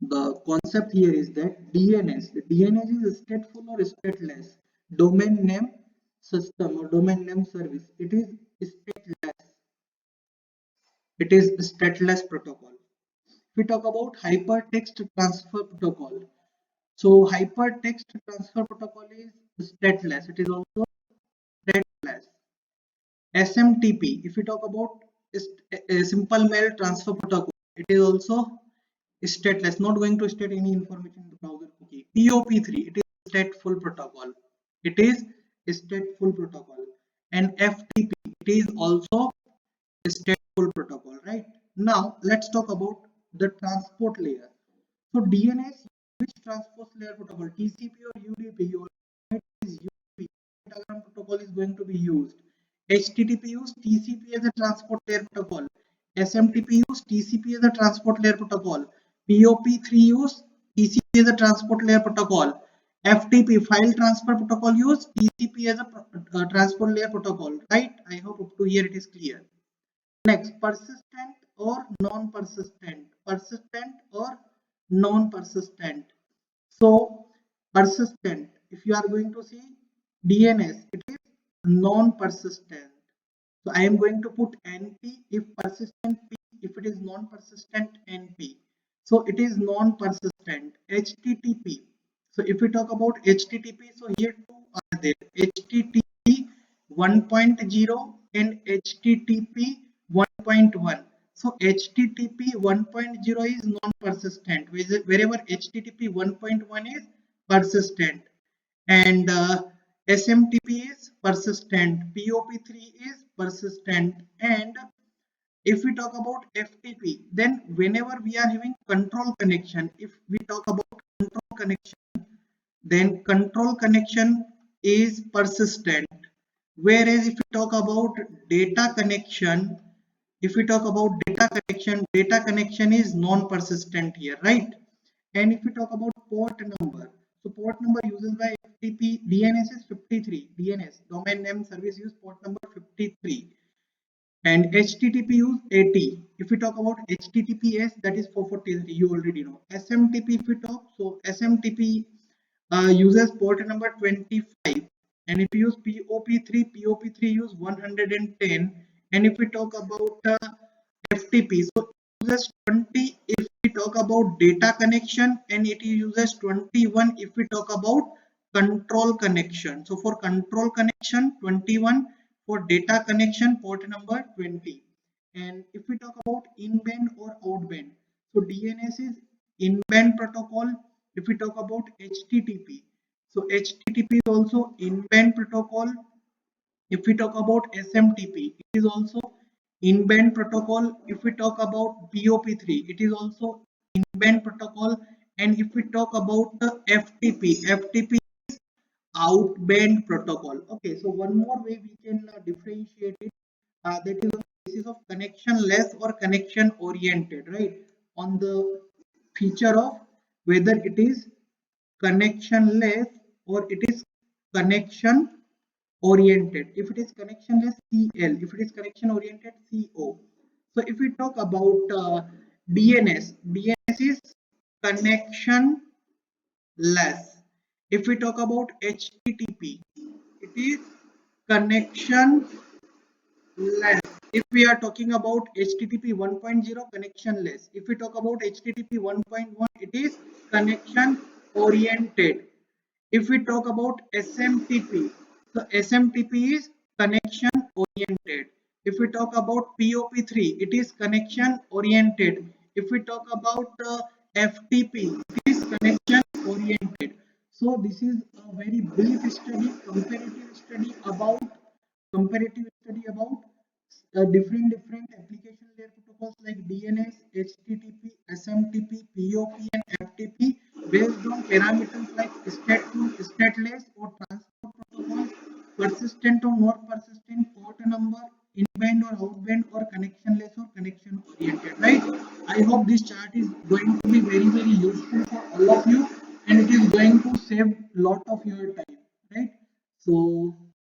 The concept here is that DNS. The DNS is stateful or stateless domain name system or domain name service. It is stateless. It is stateless protocol. If we talk about hypertext transfer protocol, so hypertext transfer protocol is stateless. It is also stateless. SMTP. If we talk about a simple mail transfer protocol, it is also stateless, not going to state any information in the browser cookie. POP3, it is stateful protocol. It is stateful protocol. And FTP, it is also a stateful protocol, right? Now let's talk about the transport layer. So DNS, which transport layer protocol? TCP or UDP? Your is UDP. Telegram protocol is going to be used. HTTP use TCP as a transport layer protocol. SMTP use TCP as a transport layer protocol. POP3 use TCP as a transport layer protocol. FTP file transfer protocol use TCP as a transport layer protocol. Right? I hope up to here it is clear. Next, persistent or non-persistent. Persistent or non-persistent. So persistent. If you are going to see DNS, it is non-persistent. So I am going to put NP if persistent P, if it is non-persistent NP. So it is non-persistent. HTTP. So if we talk about HTTP, so here two are there. HTTP 1.0 and HTTP 1.1. So HTTP 1.0 is non-persistent, wherever HTTP 1.1 is persistent, and SMTP is persistent, POP3 is persistent. And if we talk about FTP, then whenever we are having control connection, if we talk about control connection, then control connection is persistent. Whereas if we talk about data connection, data connection is non-persistent here, right? And if we talk about port number, so port number uses by FTP, DNS is 53. DNS, domain name service use port number 53. And HTTP use 80. If we talk about HTTPS, that is 443. You already know. SMTP, if we talk, so SMTP uses port number 25. And if you use POP3 use 110. And if we talk about FTP, so it uses 20 if we talk about data connection, and it uses 21 if we talk about control connection. So for control connection 21, for data connection port number 20. And if we talk about inband or outband, so DNS is inband protocol. If we talk about HTTP, so HTTP is also inband protocol. If we talk about SMTP, it is also inband protocol. If we talk about POP3, it is also inband protocol. And if we talk about the FTP is outband protocol. Okay, so one more way we can differentiate it, that is on the basis of connectionless or connection oriented, right? On the feature of whether it is connectionless or it is connection oriented. If it is connectionless, CL. If it is connection oriented, CO. So if we talk about DNS is connectionless. If we talk about HTTP, it is connectionless. If we are talking about HTTP 1.0, connectionless. If we talk about HTTP 1.1, it is connection oriented. If we talk about SMTP, so SMTP is connection oriented. If we talk about POP3, it is connection oriented. If we talk about FTP, it is connection oriented. So this is a very brief study, comparative study about different application layer protocols like DNS, HTTP, SMTP, POP, and FTP based on parameters like stateful, stateless, or transport protocols, persistent or